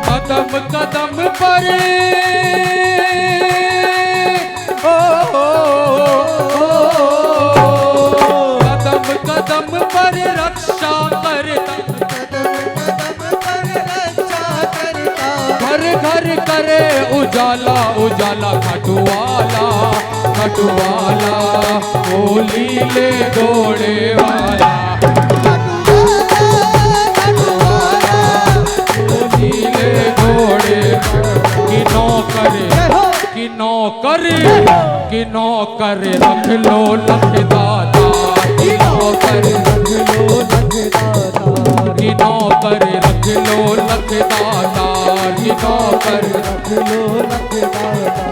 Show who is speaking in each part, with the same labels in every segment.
Speaker 1: कदम कदम पर कदम कदम पर रक्षा करता, घर घर करे उजाला उजाला, खटुवाला खटुवाला होली ले दौड़े वाला, होली ले दौड़े कि नौकर रख लो लख दाता, कि नौकर रख लो लख दाता, कि नौकर रख लो लख दाता, कि नौकर रख लो लख दाता।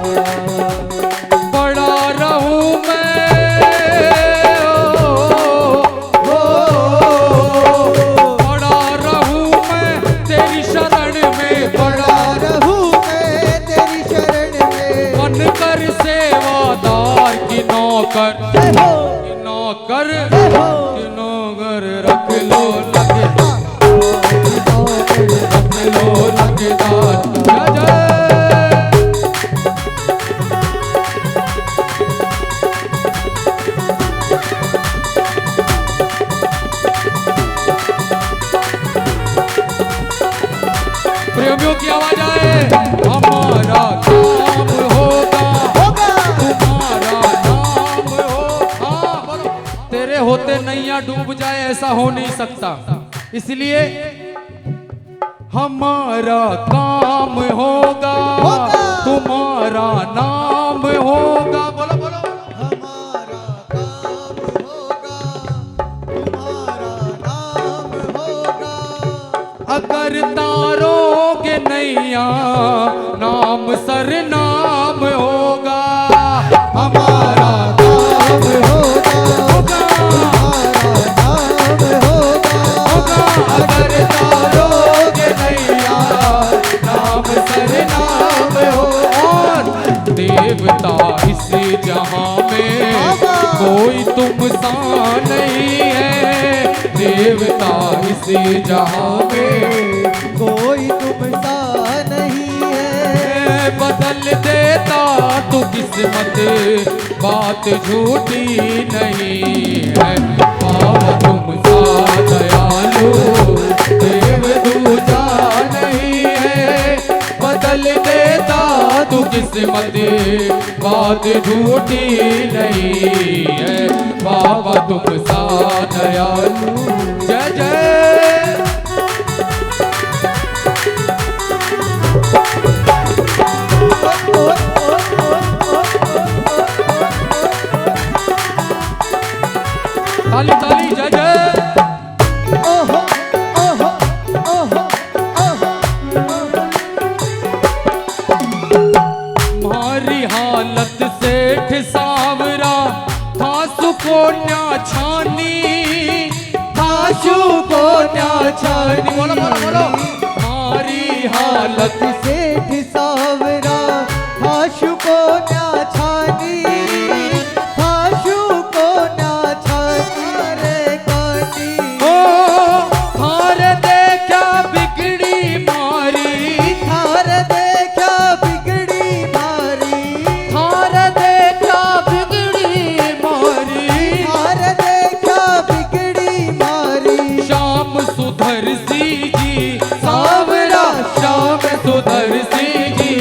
Speaker 1: पड़ा रहूं मैं पड़ा रहूं मैं तेरी शरण में, पड़ा रहूं मैं तेरी शरण में, बन कर सेवादार कि नौकर रख लो लगदार, रख लो लगदार। जय प्रेमियों की आवाज आए, हमारा काम होगा तुम्हारा नाम होगा। तेरे होते नैया डूब जाए ऐसा हो नहीं सकता, इसलिए हमारा काम होगा तुम्हारा नाम होगा। बोलो बोलो,
Speaker 2: हमारा काम होगा तुम्हारा नाम होगा,
Speaker 1: अगर तारों के नैया नाम सर नाम होगा, हमारा
Speaker 2: काम होगा तुम्हारा नाम होगा,
Speaker 1: अगर तारों के नैया नाम सर नाम हो। और देवता इस जहां में कोई तुम सा नहीं है, देवता इस जहां में
Speaker 2: कोई तुम सा नहीं है,
Speaker 1: बदल देता तू किस्मत, बात झूठी नहीं है। पावा तुम सा दयालु देव दूजा नहीं है, बदल देता तू किस्मत, बात झूठी नहीं है। बाबा तुम सा दयालु। जय जय ताली ताली जय जय।
Speaker 2: ओहो ओहो ओहो ओहो,
Speaker 1: मारी हालत सेठ सावरा थासु को न्या छानी,
Speaker 2: आशु को न्या छानी।
Speaker 1: बोलो बोलो बोलो, मारी हालत
Speaker 2: सेठ सावरा आशु को न्या छानी, आशु को न्या छानी रे कानी।
Speaker 1: ओ थार देखा बिगड़ी मारी,
Speaker 2: थार देखा बिगड़ी मारी,
Speaker 1: थार देखा बिगड़ी मारी,
Speaker 2: थार देखा बिगड़ी मारी।
Speaker 1: श्याम सुधर सी जी सावरा, श्याम सुधर सी जी,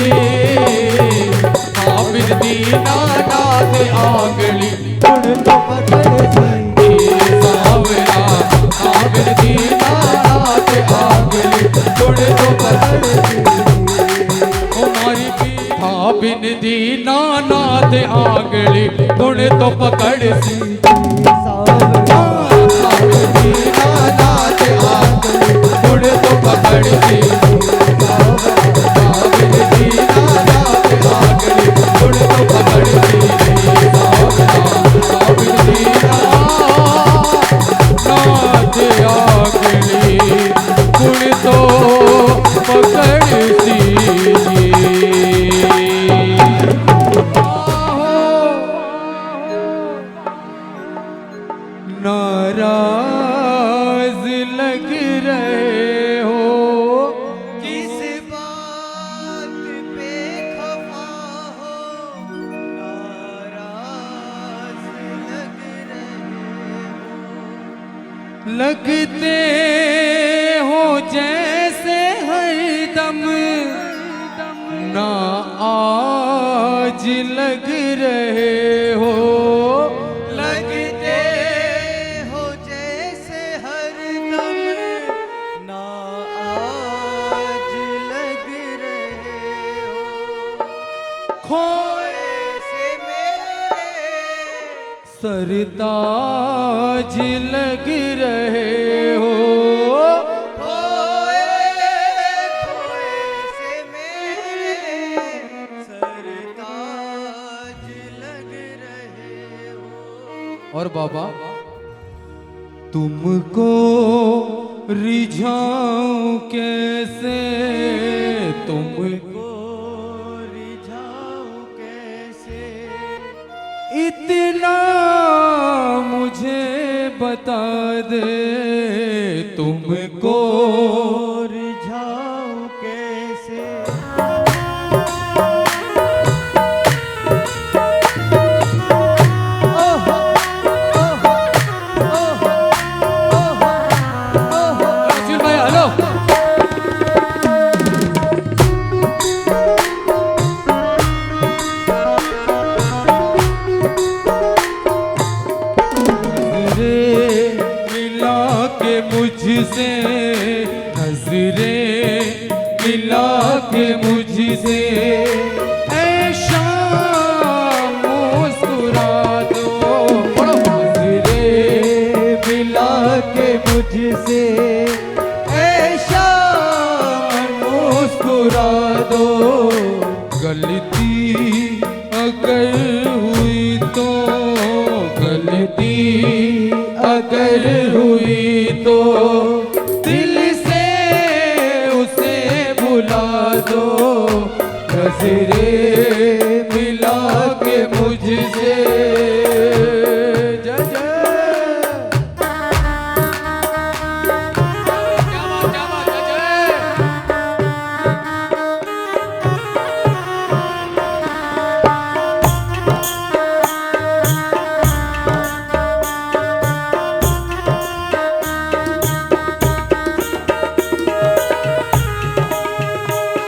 Speaker 1: हामिद दीना नाथ आंगली
Speaker 2: गुण तो पकड़ सी,
Speaker 1: सावरा, हामिद दीना नाथ आंगली गुण तो पकड़ सी। हमारी हामिद दीना नाथ आंगली गुण तो पकड़ सी,
Speaker 2: सावरा
Speaker 1: हामिद दीना नाथ आंगली गुण तो पकड़ सी, हामिद दीना नाथ आंगली गुण तो पकड़ सी, हामिद दीना नाथ आंगली गुण तो पकड़ सी जी। नाराज लग रहे लगते हो जैसे हरदम ना आज लग रहे हो।
Speaker 2: लगते हो जैसे हरदम ना आज लग रहे हो।
Speaker 1: खोए
Speaker 2: से मेरे
Speaker 1: सरताज लग रहे हो।
Speaker 2: खोए खोए से मेरे सरताज लग रहे हो।
Speaker 1: और बाबा तुमको रिझाऊं कैसे, तुमको
Speaker 2: रिझाऊं कैसे,
Speaker 1: इतना मुझे बता दे, तुमको
Speaker 2: रिझाऊं कैसे। ओहो ओहो ओहो ओहो ओहो।
Speaker 1: राजीव भाई हेलो। मुझसे नजरें मिला के मुझसे ऐसा मुस्कुरा दो। नजरें
Speaker 2: मिला के मुझसे ऐसा
Speaker 1: मुस्कुरा दो। गलती अगर हुई तो, गलती अगर हुई तो दिल से उसे भुला दो। नजरें मिला के मुझसे जय जय। क्या बात जय जय।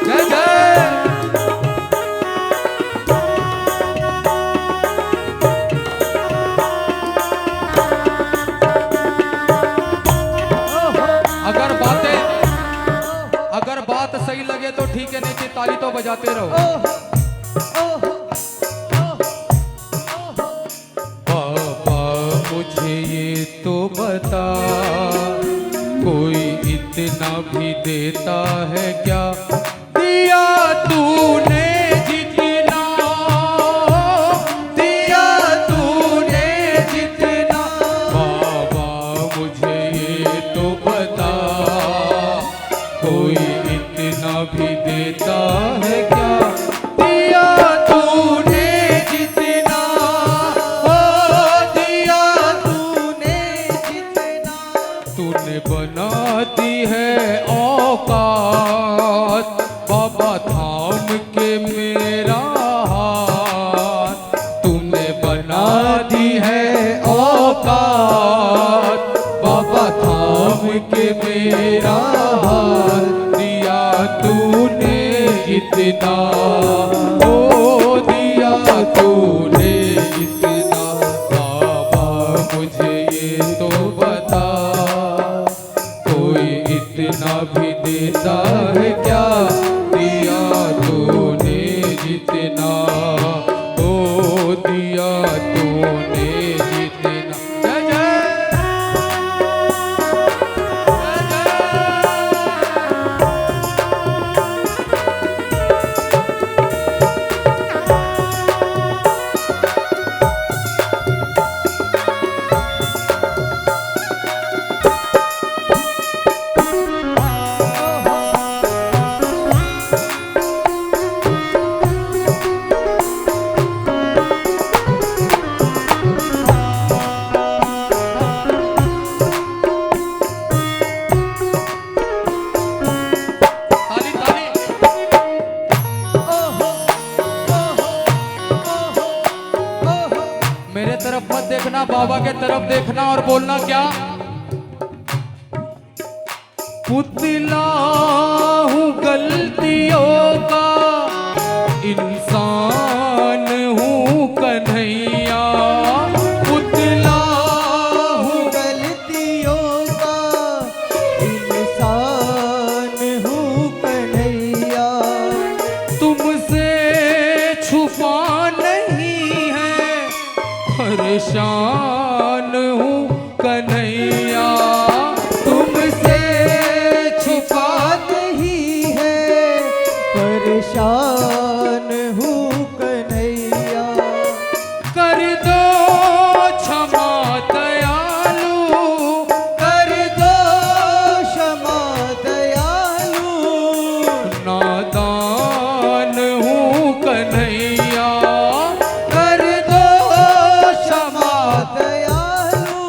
Speaker 1: जय जय। अगर बात सही लगे तो ठीक है, नहीं कि ताली तो बजाते रहो। बाबा मुझे ये तो बता, कोई इतना भी देता है क्या? दिया तूने जितना, दिया तूने जितना। बाबा मुझे ये तो बता, कोई इतना भी देता है क्या? दिया तूने जितना, ओ दिया
Speaker 2: तूने जितना,
Speaker 1: तूने बना दी है औकात। बाबा थाम के मेरा हाथ, तूने बना दी है औकात। बाबा थाम के मेरा हाथ, दिया तूने इतना, ओ दिया तूने इतना। बाबा मुझे ये तो बता, कोई इतना भी देता है क्या? दिया तूने जितना, ओ दिया तूने जितना। जय जय। ताली ताली। मेरे तरफ मत देखना, बाबा के तरफ देखना और बोलना क्या? पुतला हूँ गलतियों का, इंसान हूँ कन्हैया। पुतला हूँ
Speaker 2: गलतियों का, इंसान हूँ कन्हैया।
Speaker 1: तुमसे छुपा नहीं है, परेशान हूँ कन्हैया।
Speaker 2: तुमसे छुपा नहीं है, परेशान हूँ कन्हैया।
Speaker 1: कर दो क्षमा दयालु,
Speaker 2: कर दो क्षमा दयालु,
Speaker 1: नादान हूँ कन्हैया।
Speaker 2: कर दो क्षमा दयालु,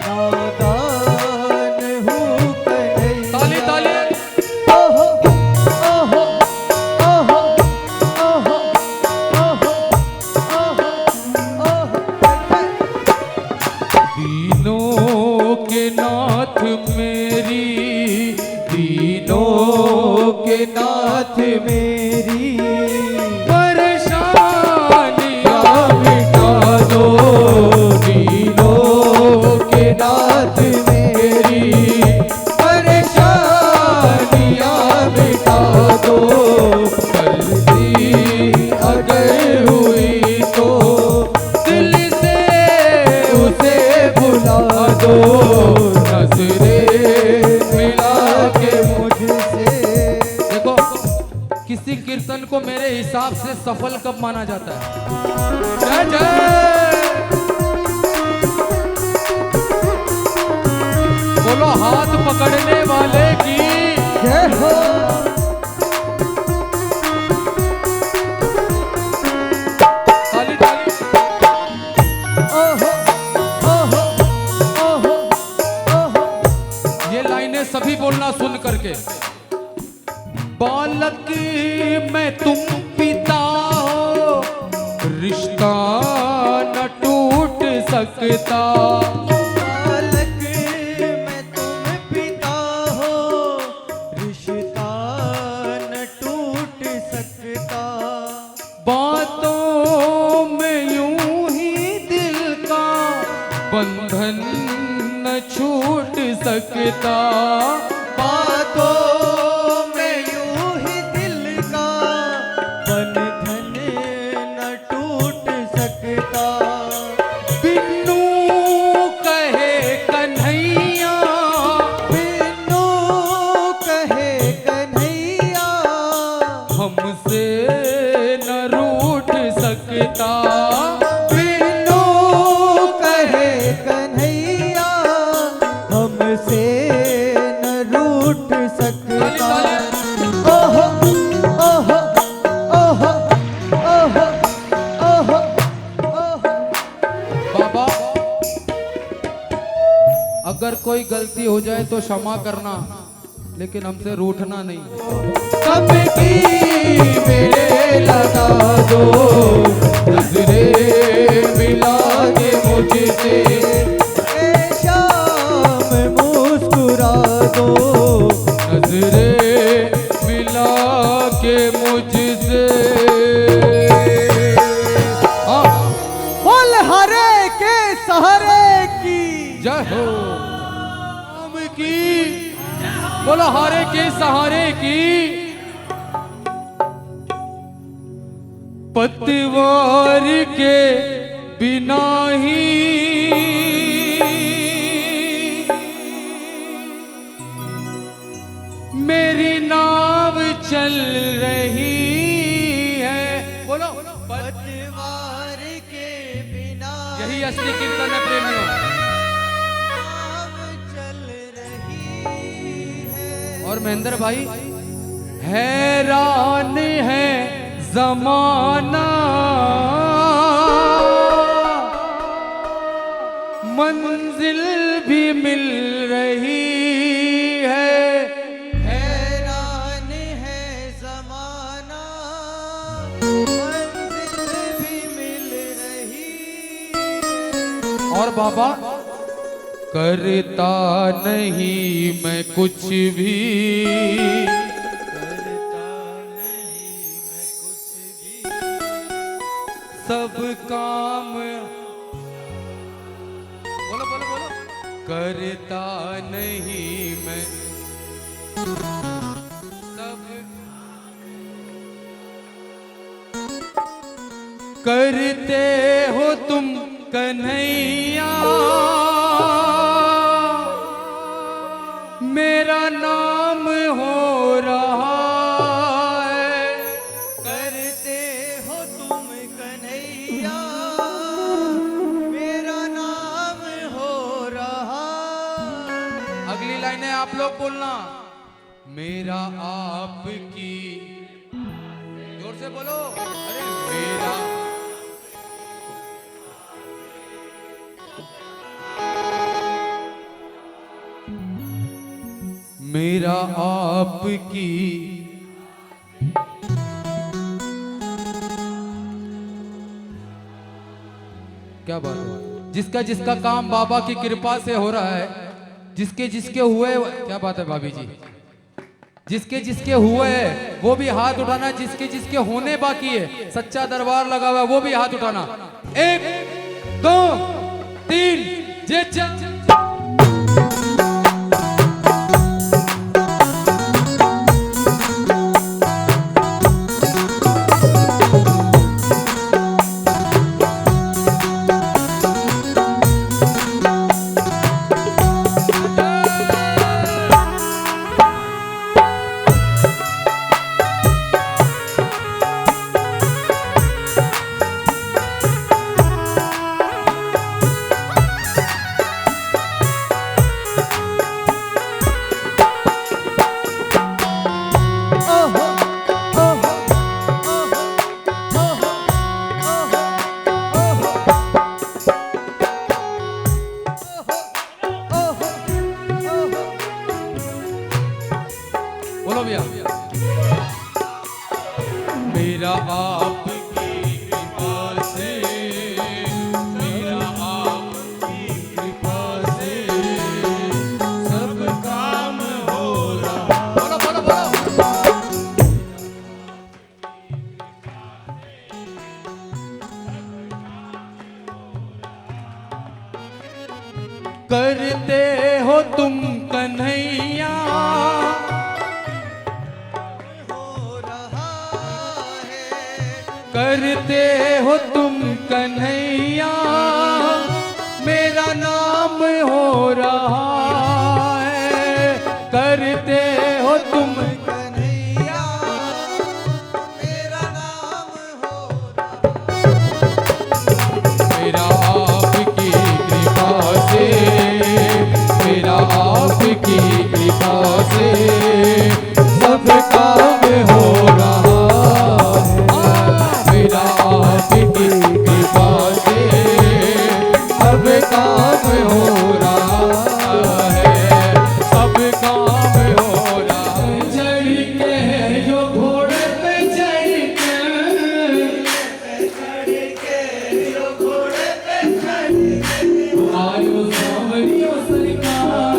Speaker 2: नादान हूँ कन्हैया।
Speaker 1: ताली ताली।
Speaker 2: ओहो ओहो ओहो ओहो ओहो ओहो ओहो।
Speaker 1: दीनों के नाथ मेरी, दीनों के नाथ
Speaker 2: मेरी
Speaker 1: परेशानियाँ मिटा दो। दीनों के नाथ मेरी परेशानियाँ मिटा दो। गलती अगर हुई तो दिल से उसे भुला दो। नजरें मिला के
Speaker 2: मुझसे।
Speaker 1: देखो, किसी कीर्तन को मेरे हिसाब से सफल कब माना जाता है? जय जय बोलो, हाथ पकड़ने वाले की।
Speaker 2: जय हो।
Speaker 1: ताली ताली।
Speaker 2: ओहो ओहो ओहो ओहो।
Speaker 1: ये लाइनें सभी बोलना सुन करके। बालक मैं तुम पिता हो, रिश्ता न टूट सकता।
Speaker 2: बालक मैं तुम पिता हो, रिश्ता न टूट सकता।
Speaker 1: बातों में यूं ही दिल का बंधन न छूट सकता।
Speaker 2: बातों में यूं ही दिल का बंधन न टूट सकता।
Speaker 1: बिन्नू कहे कन्हैया,
Speaker 2: बिनु कहे कन्हैया,
Speaker 1: हमसे न रूठ सकता।
Speaker 2: बिनु कहे कन्हैया, हमसे न रूठ सकता। ओहो ओहो ओहो ओहो ओहो ओहो।
Speaker 1: बाबा, अगर कोई गलती हो जाए तो क्षमा करना, लेकिन हमसे रूठना नहीं।
Speaker 2: कब की मेरे लगा दो,
Speaker 1: नजरें मिला के मुझसे,
Speaker 2: ए शाम मुस्कुरा दो।
Speaker 1: नजरें मिला के मुझसे। हाँ,
Speaker 2: बोल हरे के सहारे की
Speaker 1: जय हो। राम की बोलो, हारे के सहारे की। पतवार के बिना ही मेरी नाव चल रही है। बोलो,
Speaker 2: पतवार के बिना
Speaker 1: यही असली कीर्तन है प्रेमियों।
Speaker 2: नाव चल रही है।
Speaker 1: और महेंद्र भाई, हैरान है जमाना, मंजिल भी मिल रही है।
Speaker 2: हैरान है जमाना, मंजिल भी मिल रही है।
Speaker 1: और बाबा, करता नहीं मैं कुछ भी, सब काम, बोलो बोलो बोलो, करता नहीं मैं सब, करते हो तुम कन्हैया, मेरा नाम हो रहा है।
Speaker 2: करते हो तुम कन्हैया, मेरा नाम हो रहा।
Speaker 1: अगली लाइन है, आप लोग बोलना, मेरा आपकी, जोर से बोलो, अरे मेरा, मेरा आपकी, क्या बात है, जिसका जिसका काम बाबा की कृपा से हो रहा है, जिसके जिसके हुए, क्या बात है भाभी जी, जिसके जिसके हुए है वो भी हाथ उठाना, जिसके जिसके होने बाकी है, सच्चा दरबार लगा हुआ है वो भी हाथ उठाना। 1 2 3 जय जय। बोलो भैया, मेरा आपकी कृपा से, मेरा आपकी कृपा से सब काम हो रहा। बोलो बोलो बोलो, करते हो तुम कन्हैया, करते हो तुम कन्हैया, मेरा नाम हो रहा है। करते हो तुम
Speaker 2: कन्हैया, मेरा नाम हो
Speaker 1: मेरा आपकी कृपा से, मेरा आपकी कृपा से सब काम हो रहा है। मेरा आपकी कृपा से सब काम हो रहा है, सब काम हो रहा है। चढ़ के जो घोड़े पे चढ़ के
Speaker 2: जो घोड़े पे चढ़
Speaker 1: आयो सांवरियो सरकार,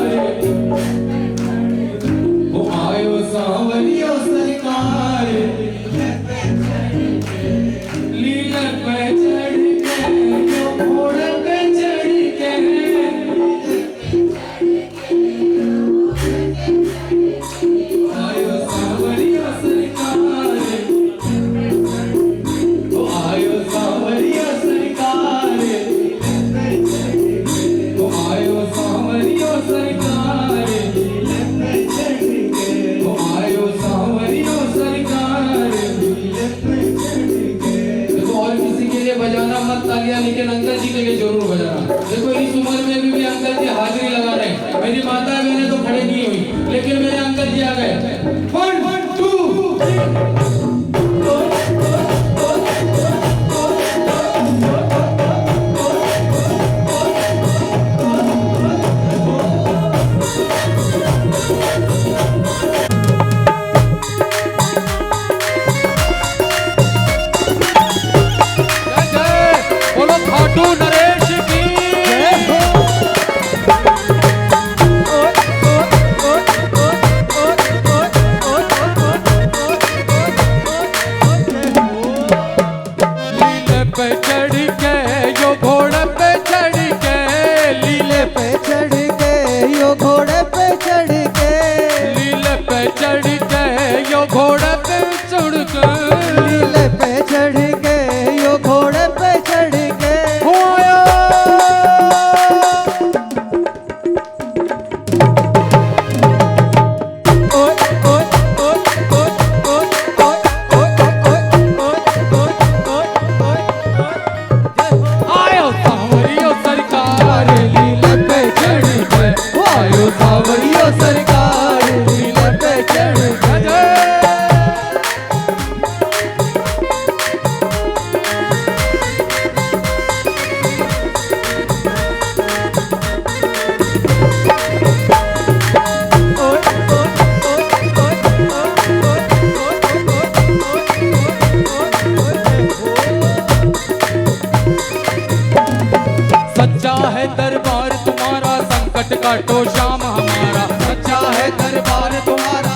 Speaker 1: काटो श्याम हमारा,
Speaker 2: सच्चा है दरबार तुम्हारा।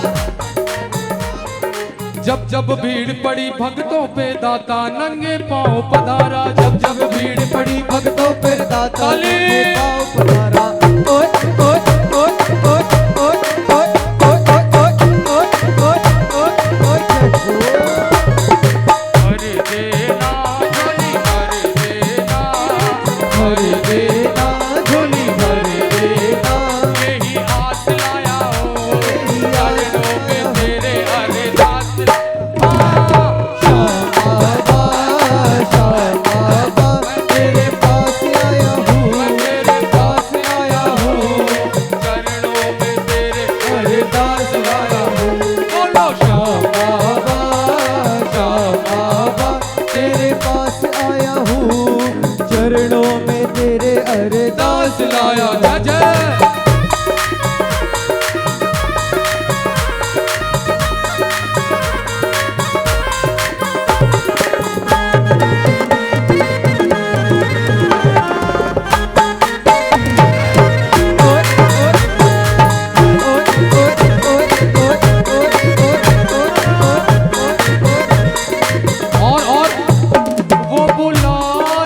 Speaker 1: जब जब भीड़ पड़ी भक्तों पे दाता नंगे पाँव पधारा, जब जब भीड़ पड़ी
Speaker 2: भक्तों पे दाता
Speaker 1: काली।
Speaker 2: नंगे पाँव पधारा। ओए ओए ओए ओए ओए ओए ओए ओए ओए ओए ओए
Speaker 1: भर देना झोली भर देना,
Speaker 2: भर देना झोली भर देना।
Speaker 1: यही आस लाया हो चरणों में तेरे अरदास।
Speaker 2: श्याम बाबा तेरे पास आया हूँ,
Speaker 1: तेरे
Speaker 2: पास आया हूँ,
Speaker 1: चरणों में तेरे
Speaker 2: अरदास लाया हूँ।
Speaker 1: बोलो
Speaker 2: श्याम बाबा तेरे पास आया हूँ, चरणों में तेरे अरदास लाया हूँ।
Speaker 1: जय जय। और वो बुला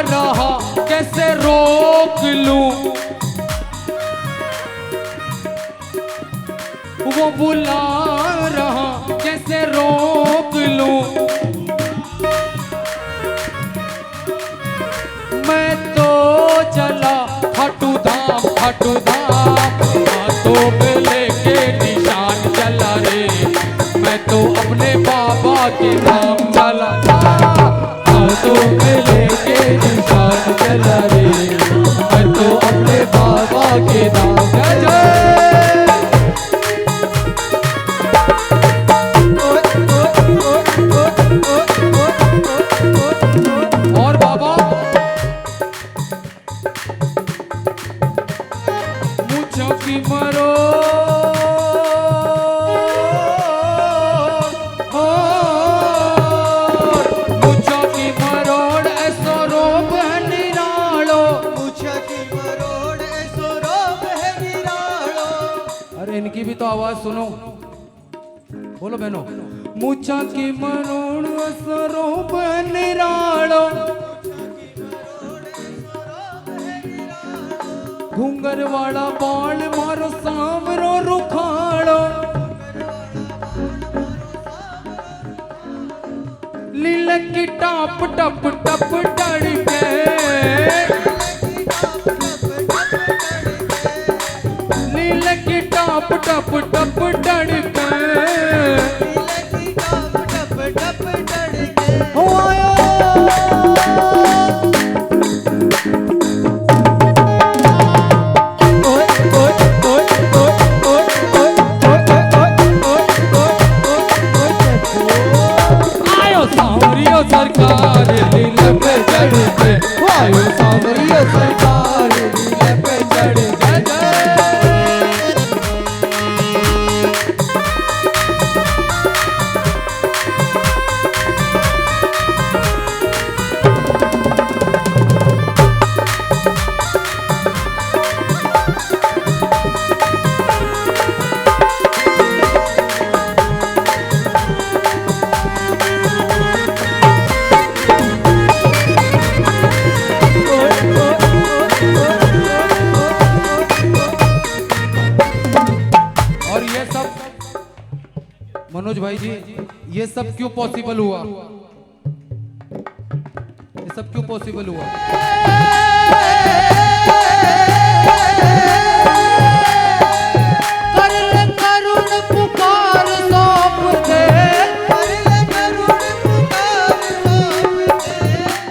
Speaker 1: रहा कैसे रोक लूं, वो बुला रहा कैसे रोक लूं, मैं तो चला खाटू धाम हाथों में लेके निशान चला रे, मैं तो अपने बाबा के धाम चला,
Speaker 2: हाथों में लेके निशान चला रे, मैं तो अपने बाबा के नाम।
Speaker 1: जय जय। और बाबा मुझो की मरो मुझो की मरोड़ ऐसो रोप है निरालो,
Speaker 2: मुझा की मरोड़ ऐसो रोग है निरालो।
Speaker 1: अरे इनकी भी तो आवाज सुनो, बोलो बहनों। मुझा की मरोड़ ऐसो रोप है निरालो, घूंगर वाला बाल मारो सांवरो रुखाड़ो, लीला की टाप टप टप डड़के, लीला की टाप टप टप डड़के, हो आया आयो सांवरियो सरकार लीला पे चढ़ के,
Speaker 2: आयो सांवरिया सरकार लीला पे चढ़
Speaker 1: जय जय। और ये सब मनोज भाई जी, ये सब क्यों पॉसिबल हुआ, ये सब क्यों पॉसिबल हुआ? कर ले करुण पुकार सौंप दे,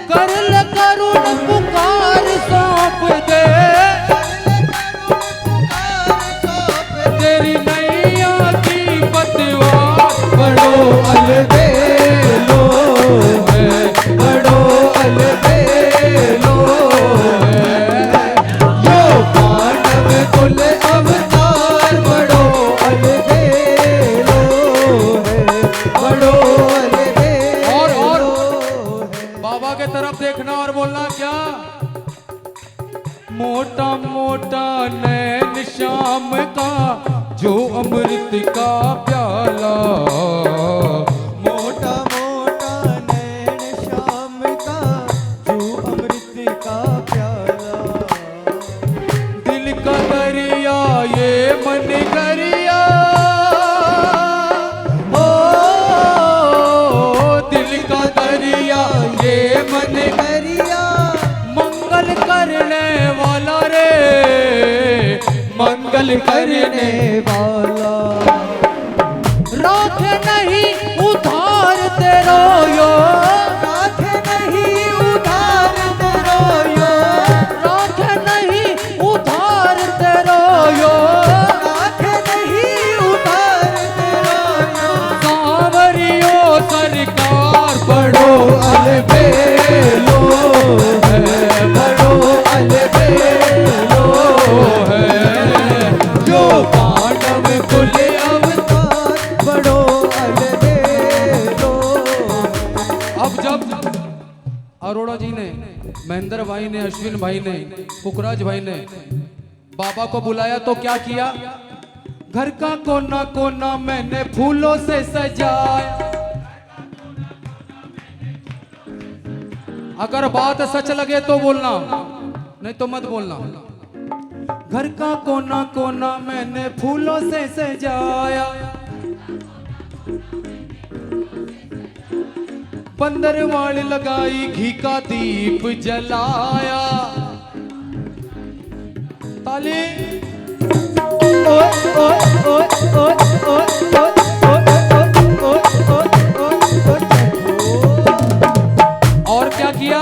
Speaker 1: कर ले करुण पुकार सौंप दे, तेरी नैया की पतवार
Speaker 2: बड़ो अलबेलो है, बड़ो अलबेलो है, यो पांडव
Speaker 1: अमृत का प्याला,
Speaker 2: मोटा मोटा नैन श्याम का जो अमृत का प्याला।
Speaker 1: दिल का दरिया ये मन गरिया,
Speaker 2: ओ
Speaker 1: दिल का दरिया ये मन
Speaker 2: गरिया,
Speaker 1: मंगल करने वाला रे, मंगल करने
Speaker 2: वाला।
Speaker 1: राखे नहीं उधार तेरो यो,
Speaker 2: राखे नहीं उधार तेरो यो,
Speaker 1: राखे नहीं उधार तेरो यो,
Speaker 2: राखे नहीं उधार तेरो यो।
Speaker 1: सांवरियो सरकार बड़ो
Speaker 2: अलबेलो है, बड़ो अलबेलो
Speaker 1: है, जो पांडव कुल
Speaker 2: अवतार बड़ो अलबेलो।
Speaker 1: अब जब अरोड़ा जी ने, महेंद्र भाई ने, अश्विन भाई ने, पुखराज भाई ने बाबा को बुलाया तो क्या किया? घर का कोना कोना मैंने फूलों से सजाया। अगर बात सच लगे तो बोलना, नहीं तो मत बोलना। घर का कोना कोना मैंने फूलों से सजाया, पंदरवाड़ लगाई घी का दीप जलाया। ताली
Speaker 2: ओए ओए ओए ओए ओए
Speaker 1: और क्या किया?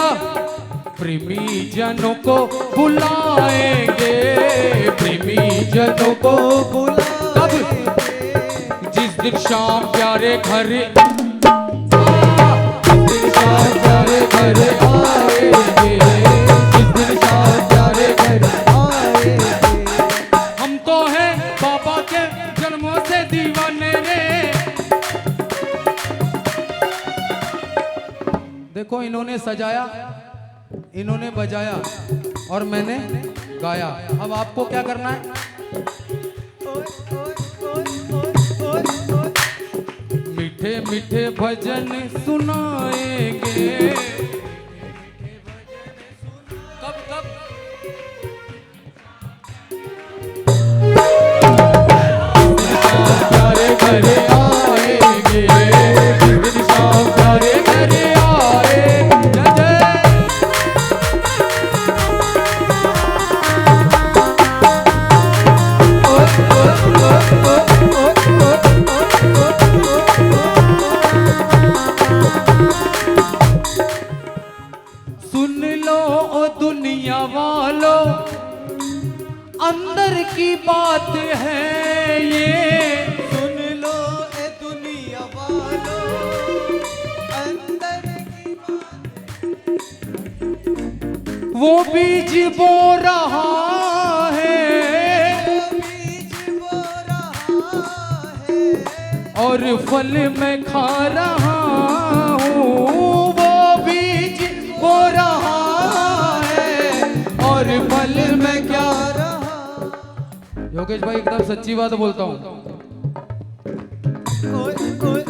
Speaker 1: प्रेमी जनों को बुलाएंगे, प्रेमी जनों को कब? जिस दिन शाम प्यारे घर, जिस दिन शाम प्यारे घर आएंगे, जिस दिन शाम प्यारे घर
Speaker 2: आएंगे।
Speaker 1: हम तो हैं बाबा के जन्मों से दीवाने रे। देखो इन्होंने सजाया, इन्होंने बजाया और मैंने गाया। अब आपको क्या करना है? मीठे मीठे भजन सुनाएंगे। कब कब? प्यारे घरे आएंगे, जिस दिन शाम प्यारे घरे आए। जय जय। सुन लो ओ दुनिया वालों, अंदर की बात है ये।
Speaker 2: सुन लो ए दुनिया वालों, अंदर की बात।
Speaker 1: वो बीज बो रहा है,
Speaker 2: बीज बो रहा है,
Speaker 1: और फल मैं खा रहा हूँ। वो बीज बो रहा है और फल मैं क्या
Speaker 2: रहा।
Speaker 1: योगेश भाई एकदम सच्ची बात बोलता हूँ।
Speaker 2: ओए ओए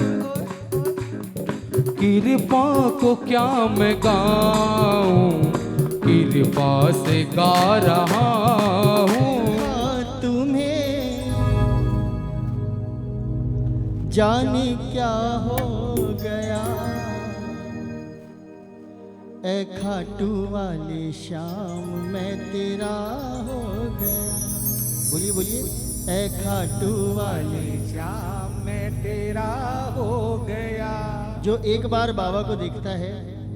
Speaker 1: कृपा को क्या मैं गाऊं, कृपा से गा रहा हूँ।
Speaker 2: तुम्हें जाने क्या हो गया, ए खाटू वाली शाम मैं तेरा हो गया। बोलिए बोलिए, ए खाटू वाली शाम मैं तेरा हो गया। जो एक बार बाबा को देखता है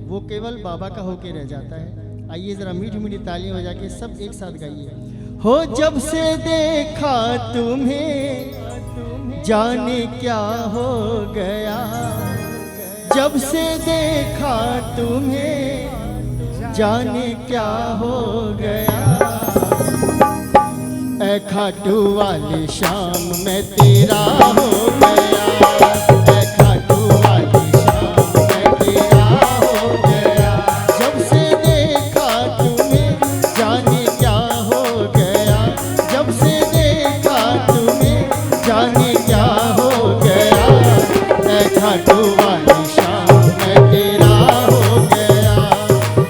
Speaker 2: वो केवल बाबा का होके रह जाता है। आइए जरा मीठी मीठी तालियां बजा के सब एक साथ गाइए। हो जब से देखा तुम्हें जाने क्या हो गया, जब से देखा तुम्हें जाने क्या हो गया। ए खाटू वाली शाम मैं तेरा हो गया, ए खाटू वाली शाम मैं तेरा हो गया। जब से देखा तुम्हें जाने क्या हो गया, जब से देखा तुम्हें जाने क्या हो गया, ऐ खाटू वाली शाम मैं तेरा हो गया,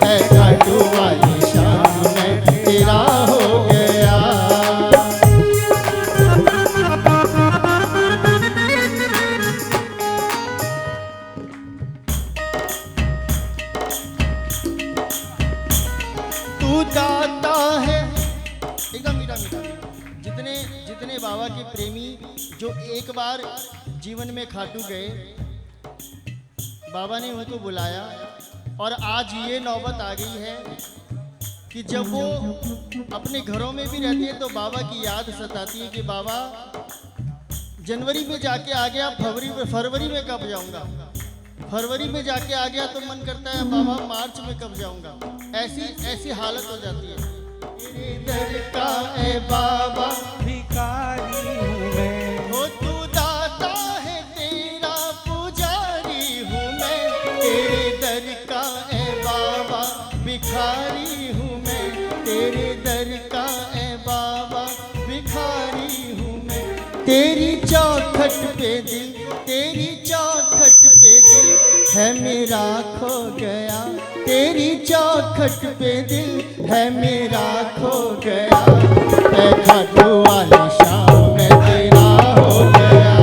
Speaker 2: ऐ खाटू वाली शाम मैं तेरा हो गया। तू दाता है एकदम मीठा मीठा। जितने जितने बाबा के प्रेमी जो एक बार जीवन में खाटू गए, बाबा ने उनको बुलाया और आज ये नौबत आ गई है कि जब वो अपने घरों में भी रहते हैं तो बाबा की याद सताती है कि बाबा जनवरी में जाके आ गया, फरवरी में कब जाऊंगा, फरवरी में जाके आ गया तो मन करता है बाबा मार्च में कब जाऊंगा। ऐसी हालत हो जाती है। तेरे दर का ए बाबा
Speaker 3: भिखारी हूँ मैं,
Speaker 2: हो तू दाता है तेरा पुजारी हूँ मैं, तेरे दर का ए बाबा भिखारी हूँ मैं, तेरे दर का ए बाबा भिखारी हूँ मैं। तेरी चौखट पे दिल, तेरी चौखट पे दिल है मेरा खो गया, तेरी चौखट पे दिल है मेरा खो गया, ऐ खाटू वाली शाम मैं तेरा हो गया,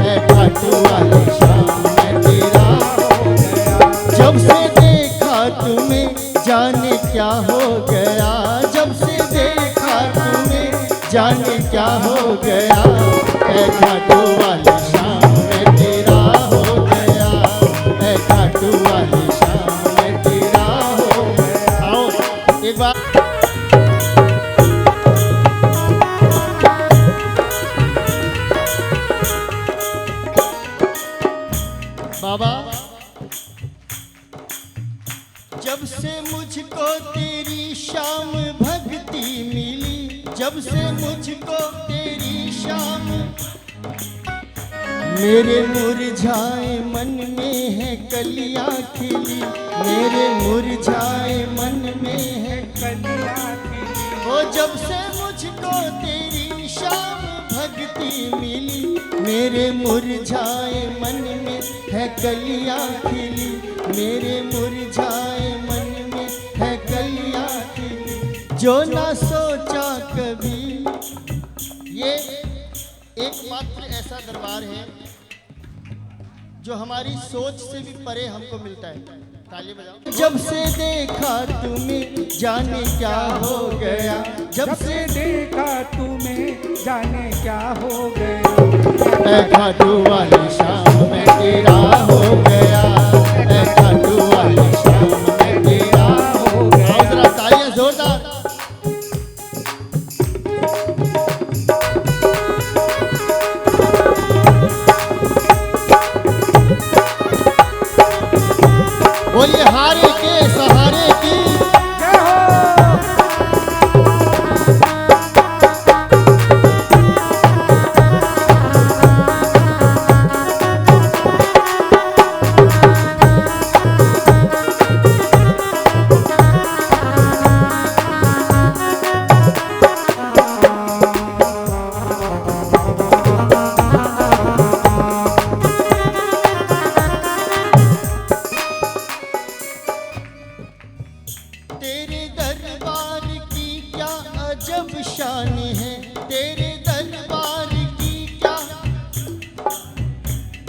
Speaker 2: ऐ खाटू वाली शाम मैं तेरा हो गया। जब से देखा तुम्हें जाने क्या हो गया, जब से देखा तुम्हें जाने क्या हो गया, ऐ खाटू वाली शाम मैं तेरा हो गया, ऐ खाटू वाली शाम मैं तेरा हो गया। आओ एक बार बाबा, जब से मुझको तेरी शाम भक्ति मिली, जब से मुझको तेरी शाम, मेरे मुरझाए मन में है कलियां खिली, मेरे मुरझाए मन में है
Speaker 3: कलियां खिली।
Speaker 2: वो जब से मुझको तेरी शाम भक्ति मिली, मेरे मुरझाए मन में है कलियां खिली, मेरे मुरझाए मन में है कलियां खिली। जो ना सोचा कभी, ये एकमात्र ऐसा दरबार है जो हमारी सोच से भी परे हमको मिलता है। ताली बजाओ। जब से देखा तुम्हें जाने क्या हो गया,
Speaker 3: जब से देखा तुम्हें जाने क्या हो गया,
Speaker 2: ऐ खाटू वाली शाम मैं तेरा हो गया, ऐ खाटू वाली शाम मैं तेरा हो गया। आओ जरा तालियां जोरदार। बोलिए हारे के सहारे की
Speaker 3: जय हो।
Speaker 2: तेरे दरबार की क्या अजब शान है, तेरे दरबार की क्या,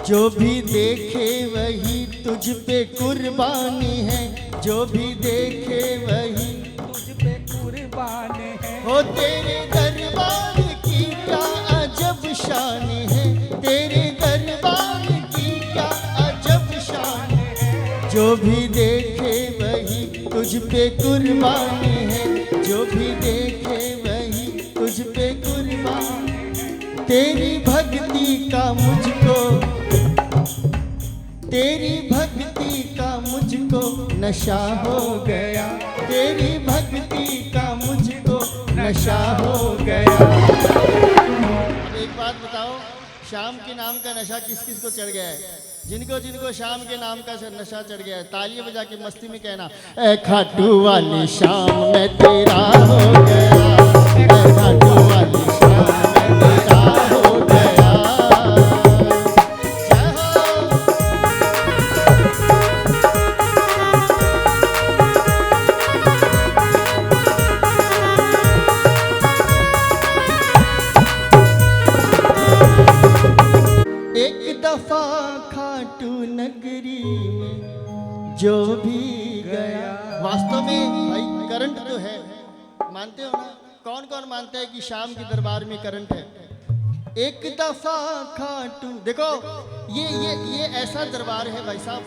Speaker 2: जो भी देखे वही तुझ पे कुर्बानी है, जो भी देखे वही
Speaker 3: तुझ पे कुर्बान है।
Speaker 2: हो। तेरे दरबार की क्या अजब शान है, तेरे दरबार की क्या अजब शान है, जो भी देखे वही तुझ पे कुर्बानी है, जो भी देखे वही तुझ पे कुर्बानी है। तेरी भक्ति का मुझको, तेरी भक्ति का मुझको नशा हो गया, तेरी भक्ति का मुझको नशा हो गया। अब एक बात बताओ, शाम के नाम का नशा किस किस को चढ़ गया है? जिनको जिनको शाम के नाम का नशा चढ़ गया है, तालियां बजा के मस्ती में कहना, ऐ खाटू वाली शाम मैं तेरा हो गया, ऐ खाटू वाली शाम मैं तेरा हो गया। एक दफा खाटू नगरी में जो भी गया। वास्तव में भाई करंट तो है, मानते हो ना? कौन कौन मानता है कि शाम के दरबार में करंट है? एक दफा खाटू, देखो ये ऐसा दरबार है भाई साहब,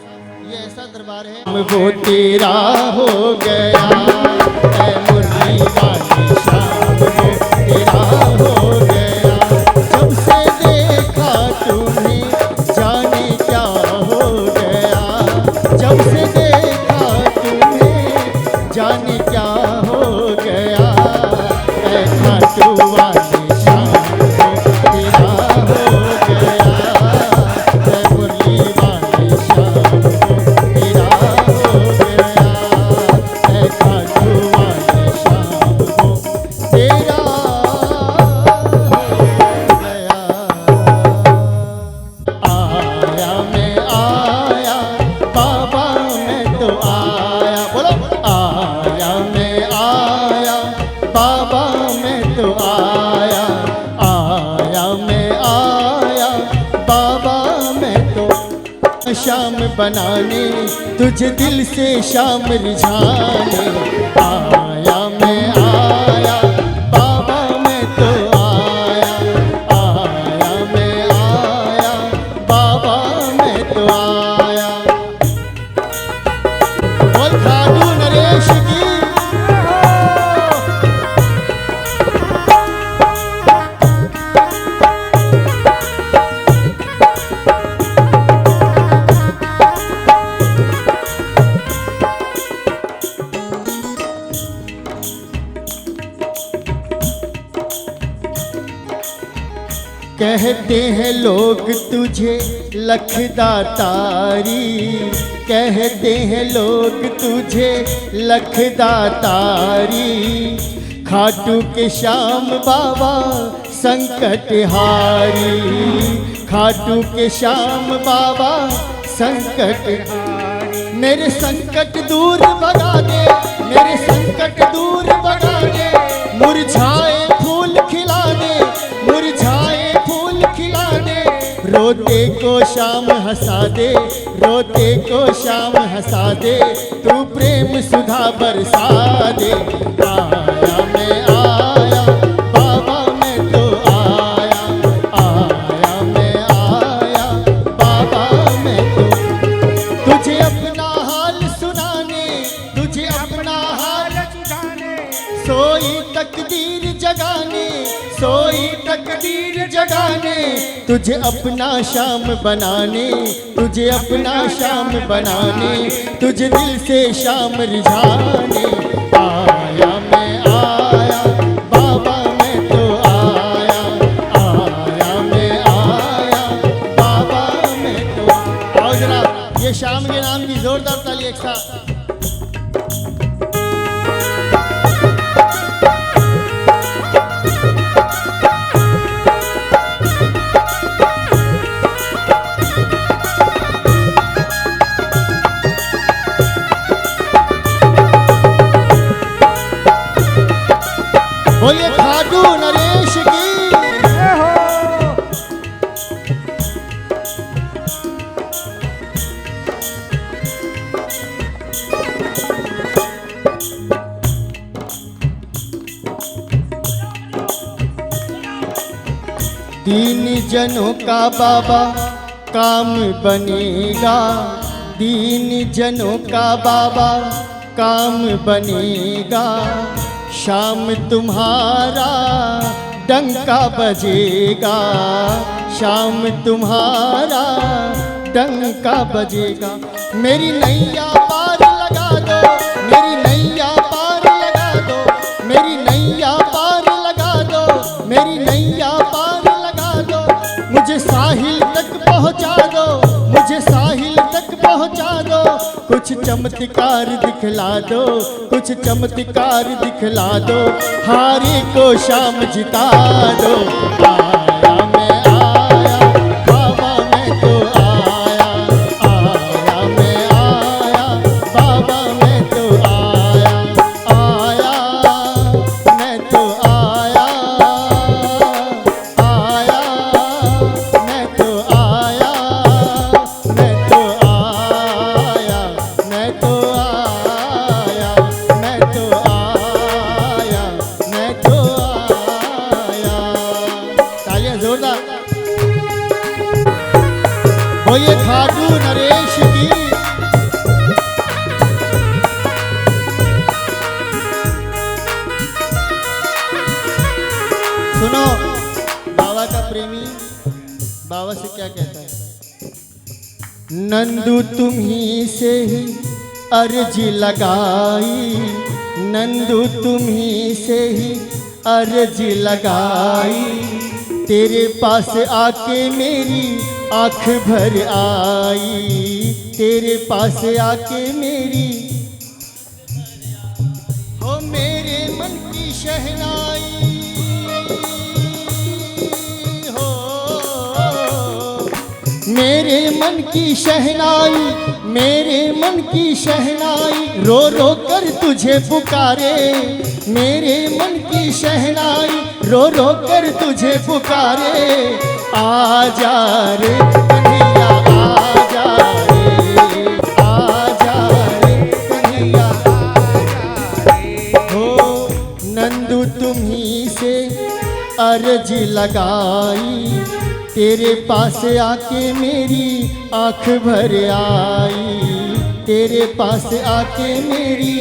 Speaker 2: ये ऐसा दरबार है। वो तेरा हो गया ऐ मुरली वाली शाम, वो तेरा हो गया। जब से देखा तुम्हें जाने क्या हो गया, जब से देखा तुम्हें जाने क्या हो गया। ऐ खाटू वाली शाम तेरा हो गया, ऐ मुरली वाली शाम तेरा हो गया। ऐ खाटू वाली शाम तेरा हो गया। आया मैं आया बाबा मैं तो आया, बोलो आया मैं आया बाबा मैं तो आया। आया मैं आया बाबा मैं तो शाम बनाने, तुझे दिल से शाम रिझाने। आया मैं आया बाबा मैं तो आया। आया मैं आया बाबा मैं तो आया। बोल खाटू नरेश की। कहते हैं लोग तुझे लखदातारी, कहते हैं लोग तुझे लखदातारी। खाटू के श्याम बाबा संकट हारी, खाटू के श्याम बाबा संकट हारी। मेरे संकट दूर भगा दे, मेरे संकट दूर भगा दे। मुरझाए फूल खिला दे, मुरझाए फूल खिला दे। रोते को शाम हंसा दे, रोते को शाम हंसा दे। तू प्रेम सुधा बरसा दे। आया मैं आया बाबा मैं तो आया। आया मैं आया बाबा मैं तो तुझे अपना हाल सुनाने, तुझे अपना हाल
Speaker 3: सुझाने,
Speaker 2: सोई तकदीर जगाने, सोई तकदीर जगाने। तुझे अपना शाम बनाने, तुझे अपना शाम बनाने। तुझे दिल से शाम रिझाने। आया मैं आया बाबा मैं तो आया। आया मैं आया बाबा मैं तो। आओ जरा ये शाम के नाम की जोरदार ताली एक साथ। बोलिए खाटू नरेश की।
Speaker 3: जय हो।
Speaker 2: दीन जनों का बाबा काम बनेगा, दीन जनों का बाबा काम बनेगा। शाम तुम्हारा डंका बजेगा, शाम तुम्हारा डंका बजेगा। मेरी नैया पार लगा दो, मेरी नैया पार लगा दो, मेरी नैया पार लगा दो, मेरी नैया पार लगा दो। मुझे साहिल तक पहुंचा दो, मुझे साहिल तक पहुंचा दो। कुछ चमत्कार दिखला दो, कुछ चमत्कार दिखला दो। हारे को शाम जिता दो। आया मैं आया बाबा मैं तो आया। आया मैं आया बाबा मैं तो आया। आया मैं तो आया। आया मैं तो आया। बोलिए खाटू नरेश की। सुनो बाबा का प्रेमी बाबा से क्या कहता है। नंदू तुम्ही से ही अर्जी लगाई, नंदू तुम्ही से ही अर्जी लगाई, तेरे पास आके मेरी आँख भर आई, तेरे पास आके मेरी हो मेरे मन की शहनाई हो, मेरे मन की शहनाई, मेरे मन की शहनाई रो रो कर तुझे पुकारे, मेरे मन की शहनाई रो रो कर तुझे पुकारे, आजा रे कन्हैया आजा रे, आजा रे कन्हैया आजा रे। हो नंदू तुम्ही से अर्जी लगाई, तेरे पास आके मेरी आँख भर आई, तेरे पास आके मेरी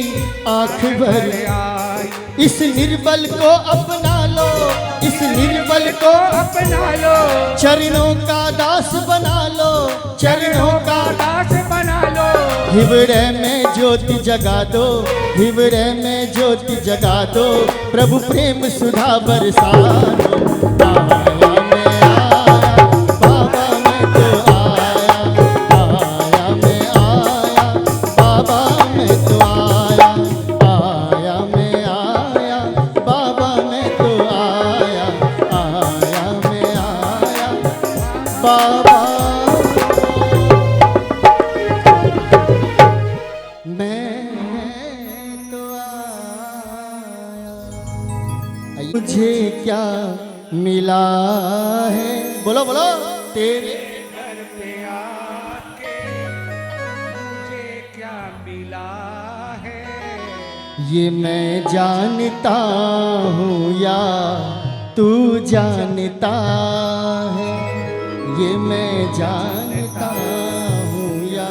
Speaker 2: आँख भर आई। इस निर्बल को अपना लो, इस निर्बल को
Speaker 3: अपना लो,
Speaker 2: चरणों का दास बना लो, चरणों का
Speaker 3: दास बना लो।
Speaker 2: हृदय में ज्योति जगा दो, हृदय में ज्योति जगा दो, प्रभु प्रेम सुधा बरसा दो। आया मैं आया बाबा मैं तो आया, आया मैं आया बाबा मैं तो आया, आया मैं आया बाबा मैं तो आया, आया मैं आया बाबा मुझे क्या मिला है, बोलो बोलो, तेरे
Speaker 3: घर पे आके मुझे क्या मिला है,
Speaker 2: ये मैं जानता हूँ या तू जानता है, ये मैं जानता हूँ या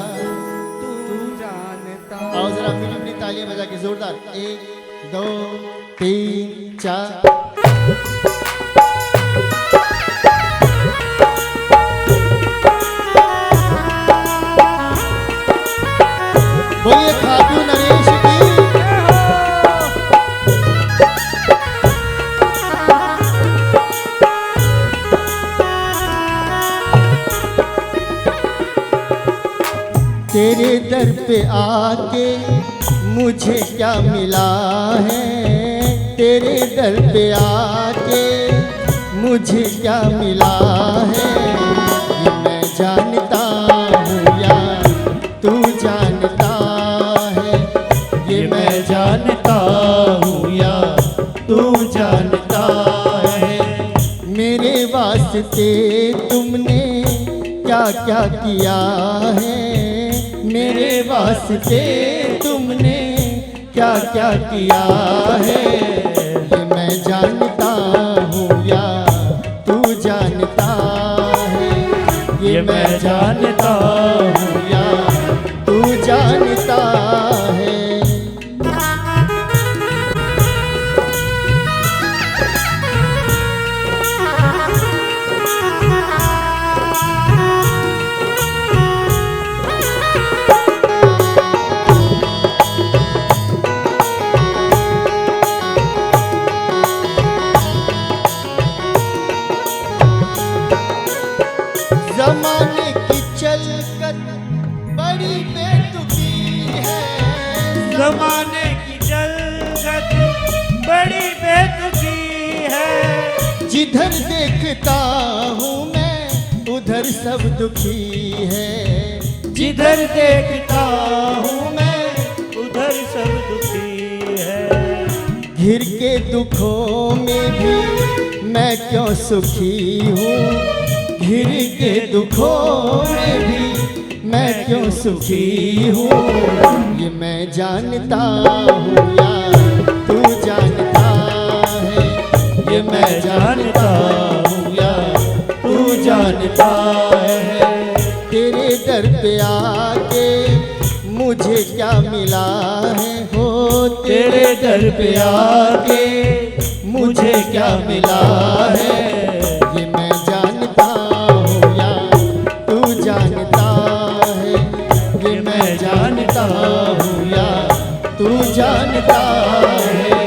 Speaker 3: तू जानता।
Speaker 2: आओ जरा अपनी अपनी तालियां बजा के जोरदार, 1 2 3 4। बोलिए खाटू नरेश की। तेरे दर पे आके मुझे क्या मिला है, तेरे दर पे आके मुझे क्या मिला है, ये मैं जानता हूँ या तू जानता है, ये मैं जानता हूँ या तू जानता है। मेरे वास्ते तुमने क्या क्या किया है, मेरे वास्ते तुमने क्या क्या किया है, ये मैं जानता हूँ या तू जानता है, ये मैं जानता हूँ या तू जानता है। जमाने की चलकर बड़ी बेतुकी है,
Speaker 4: जमाने की चलगत बड़ी बेतुकी है,
Speaker 2: जिधर देखता हूँ मैं उधर सब दुखी है,
Speaker 4: जिधर देखता हूँ मैं उधर सब दुखी है,
Speaker 2: घिर के दुखों में भी मैं क्यों सुखी हूँ, घिर के दुखों में भी मैं क्यों सुखी हूँ, ये मैं जानता हूँ या तू जानता है, ये मैं जानता हूँ या तू जानता है। तेरे दर पे आके मुझे क्या मिला है हो
Speaker 4: तेरे दर पे आके मुझे क्या मिला है।
Speaker 2: ये मैं जानता हूँ या तू जानता है, ये मैं जानता हूँ या तू जानता है।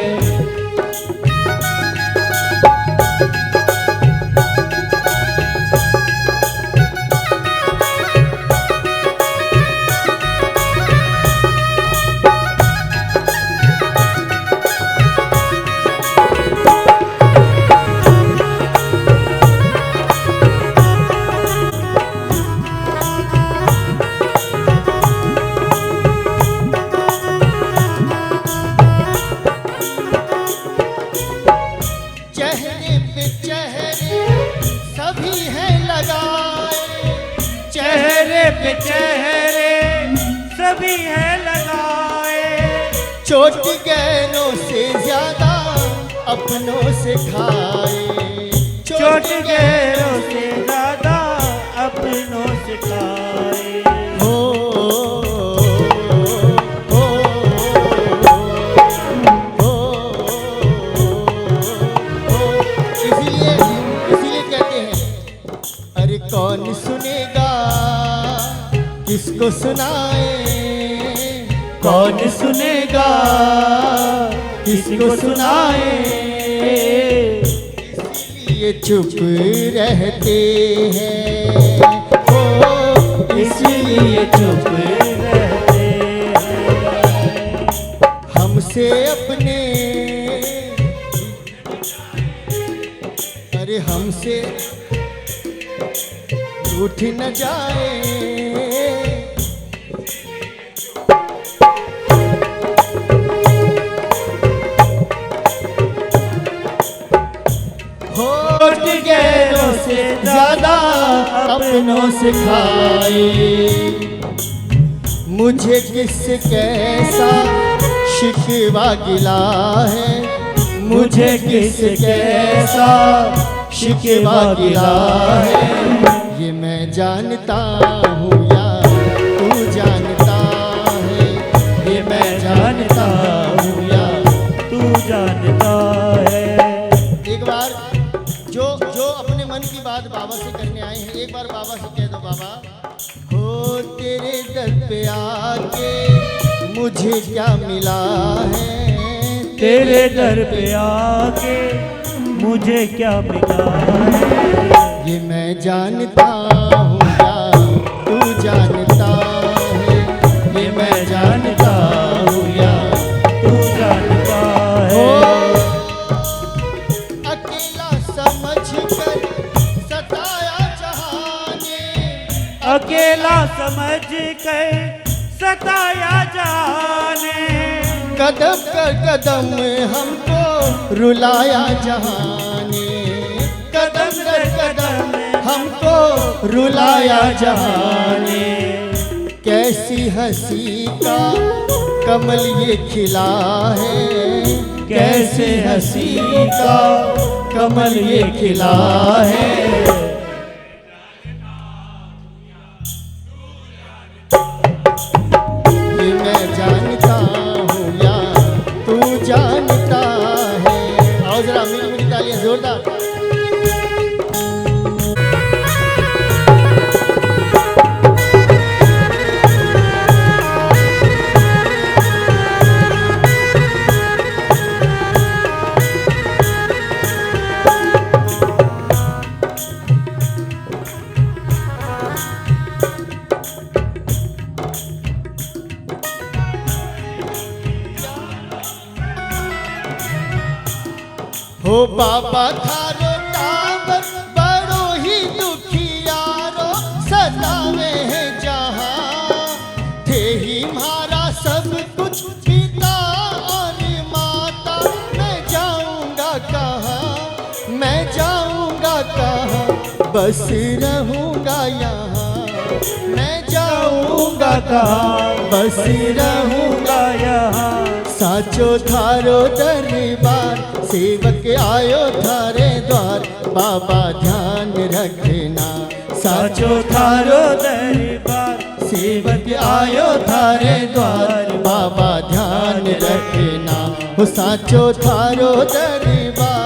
Speaker 2: चेहरे पे चेहरे सभी हैं लगाए,
Speaker 4: चेहरे पे चेहरे सभी है लगाए।
Speaker 2: चोट गैरों से ज्यादा अपनों से खाए,
Speaker 4: चोट गैरों से ज्यादा अपनों से खाए।
Speaker 2: हो हो इसीलिए कहते हैं अरे कौन सुनेगा किसको सुनाए,
Speaker 4: कौन सुनेगा किसको सुनाए।
Speaker 2: ये चुप रहते हैं हो
Speaker 4: इसलिए चुप रहते हैं।
Speaker 2: हमसे अपने अरे हमसे रूठ न जाए। होठ गैरों से ज्यादा अपनों से खाए। मुझे किस कैसा शिकवा गिला है, मुझे किस कैसा शिकवा गिला है। ये मैं जानता हूँ या तू जानता है, ये मैं जानता हूँ या
Speaker 4: तू जानता है।
Speaker 2: एक बार जो अपने मन की बात बाबा से करने आए हैं, एक बार बाबा से कह दो बाबा हो तेरे दर पे आके मुझे क्या मिला है,
Speaker 4: तेरे दर पे आके मुझे क्या मिला है।
Speaker 2: ये मैं जानता हूँ या तू जानता है, ये मैं जानता हूँ या
Speaker 4: तू जानता
Speaker 2: हो।
Speaker 4: है।
Speaker 2: अकेला समझ कर सताया जहां ने,
Speaker 4: अकेला समझ कर सताया जाने।
Speaker 2: कदम कर कदम हमको रुलाया जहां ने, कदम कर कदम हमको रुलाया जहां ने। कैसी हंसी का कमल ये खिला है, कैसे हंसी का कमल ये खिला है। ये मैं जानता हूँ या तू जानता है। आओ जरा मिली तालियां जोरदार। हो बाबा थारो टाबर बड़ो ही दुखियारो सतावे है जहाँ, थे ही मारा सब कुछ पिता और माता। मैं जाऊंगा कहाँ, मैं जाऊंगा कहाँ, बस रहूंगा यहाँ। मैं जाऊंगा कहाँ, बस रहूंगा
Speaker 4: यहाँ।
Speaker 2: साचो थारो दरबार, सेवक आयो थारे द्वार। बाबा ध्यान रखना
Speaker 4: साचो थारो दरबार,
Speaker 2: सेवक आयो थारे द्वार, बाबा ध्यान रखना हो साचो थारो दरबार।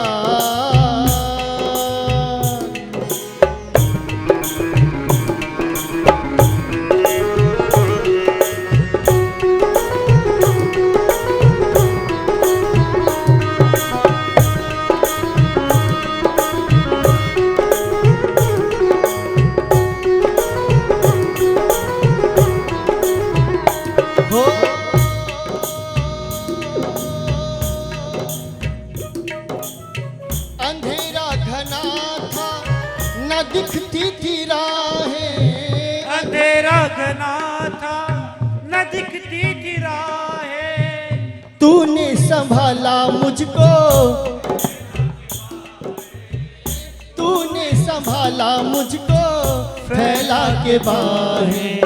Speaker 2: अंधेरा घना था न दिखती थी राहें,
Speaker 4: अंधेरा घना था न दिखती थी राहें,
Speaker 2: तूने संभाला मुझको, तूने संभाला मुझको फैला के बाहें।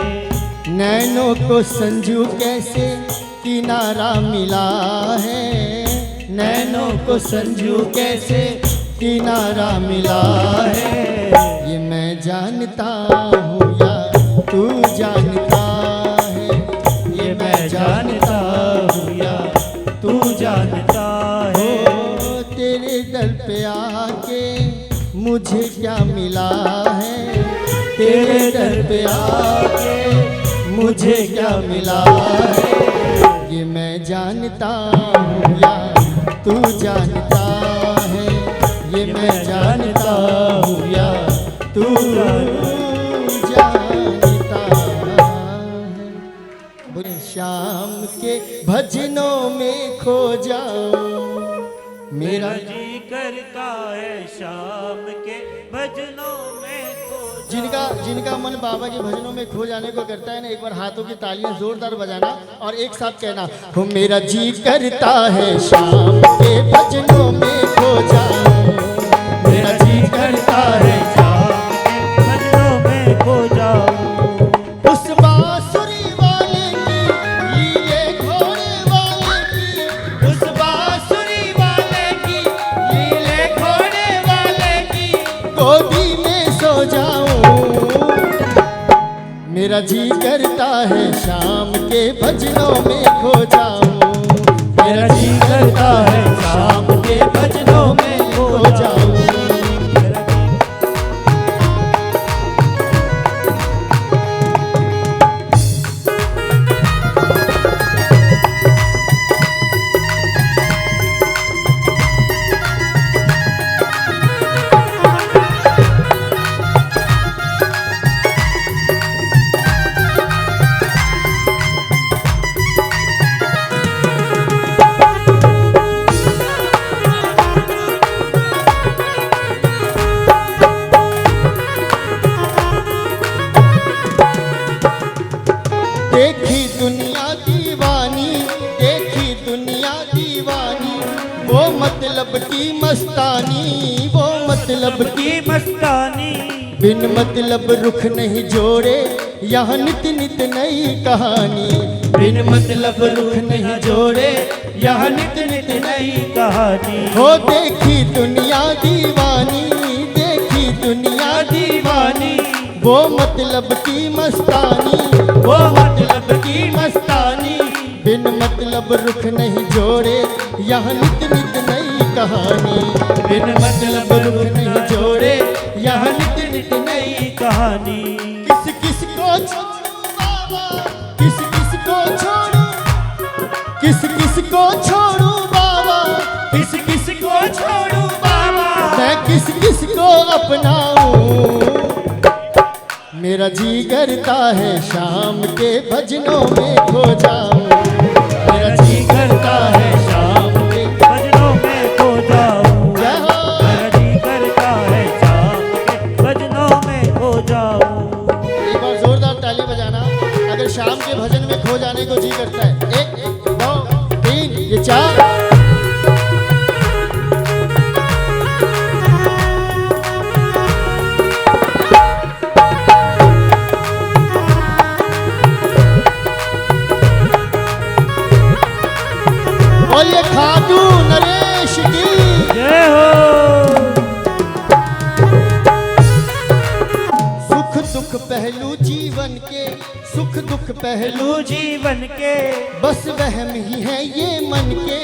Speaker 2: नैनों को संजू कैसे किनारा मिला है, नैनों को संजू कैसे किनारा मिला है। ये मैं जानता हूँ या तू जानता है, ये मैं जानता हूँ या
Speaker 4: तू जानता है।
Speaker 2: हो तेरे दर पे आके मुझे क्या मिला है, तेरे दर पे आके मुझे क्या मिला है। ये मैं जानता हूँ या तू जानता है, ये मैं जानता हूँ या तू जानता है। बुरे शाम के भजनों में खो जाऊं, मेरा
Speaker 4: जी करता है शाम के भजनों में खो जाऊं।
Speaker 2: जिनका मन बाबा के भजनों में खो जाने को करता है ना, एक बार हाथों की तालियां जोरदार बजाना और एक साथ कहना, हो मेरा जी करता है शाम के भजनों में खो जाऊं, मेरा जी करता है
Speaker 4: शाम के भजनों में खो जाऊं।
Speaker 2: उस बांसुरी वाले की लीले घोड़े वाले की, उस बांसुरी वाले की लीले घोड़े वाले की गोदी में सो जाऊं। मेरा जी करता है शाम के भजनों में खो जाऊं, मेरा जी करता है शाम के भजनों में खो जाऊं। देखी दुनिया दीवानी, देखी दुनिया दीवानी, वो मतलब की मस्तानी, वो मतलब की
Speaker 4: की मस्तानी,
Speaker 2: बिन मतलब रुख नहीं जोड़े यहाँ नित नित नई कहानी, बिन मतलब रुख नहीं जोड़े यहाँ नित नित नई
Speaker 4: कहानी।
Speaker 2: हो देखी दुनिया दीवानी, देखी दुनिया दीवानी, वो मतलब की मस्तानी, वो मतलब की मस्तानी, बिन मतलब रुख नहीं जोड़े यहाँ नित नित नई कहानी, बिन मतलब रुख नहीं जोड़े यहाँ नित नित नई
Speaker 4: कहानी।
Speaker 2: किस किस को छोड़ूं बाबा, किस किस को छोड़ूं, किस किस को छोड़ूं बाबा, किस किस को छोड़ूं बाबा, मैं किस किस को अपनाऊं। मेरा जी करता है शाम के भजनों में खो जाऊं, मेरा जी करता है शाम के
Speaker 4: भजनों में खो जाऊं।
Speaker 2: जय हो।
Speaker 4: मेरा जी करता है शाम के भजनों में खो जाऊं।
Speaker 2: एक बार जोरदार ताली बजाना अगर शाम के भजन में खो जाने को जी करता है। 1 2 3 ये 4। बोलिए खाटू नरेश की
Speaker 4: जय हो।
Speaker 2: सुख दुख पहलू जीवन के सुख दुख पहलू,
Speaker 4: लू जीवन के
Speaker 2: बस वहम ही है ये मन के,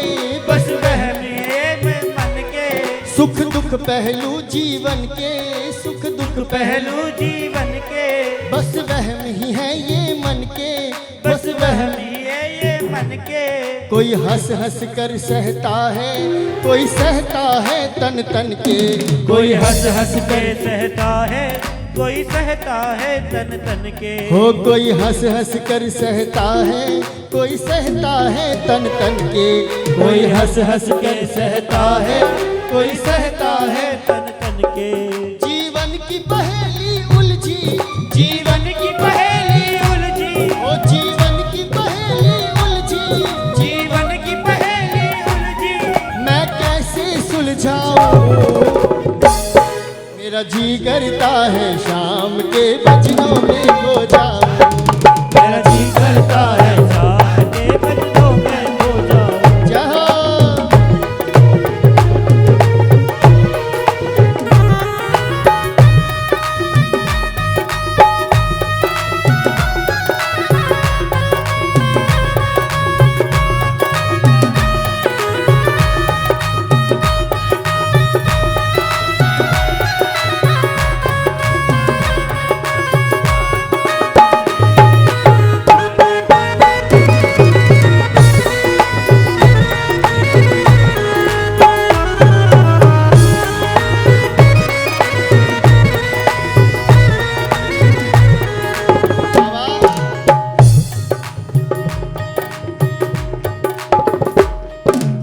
Speaker 4: बस वहम है मन के,
Speaker 2: सुख दुख पहलू जीवन के, सुख दुख
Speaker 4: पहलू जीवन के,
Speaker 2: बस वहम ही है ये मन के,
Speaker 4: बस वहम है ये मन के।
Speaker 2: कोई हंस हंस कर सहता है, कोई सहता है तन तन के,
Speaker 4: कोई हंस हंस के सहता है, कोई सहता है तन तन के।
Speaker 2: हो कोई हंस हंस कर सहता है, कोई सहता है तन तन के,
Speaker 4: कोई हंस हंस के सहता है, कोई सहता है तन तन के।
Speaker 2: जीवन की पहेली उलझी,
Speaker 4: जीवन की पहेली उलझी,
Speaker 2: ओ जीवन की पहेली उलझी,
Speaker 4: जीवन की पहेली उलझी,
Speaker 2: मैं कैसे सुलझाऊं। मेरा जी करता है शाम के भजनों में खो जाऊं,
Speaker 4: मेरा जी करता है शाम के भजनों में खो जाऊं।
Speaker 2: जहाँ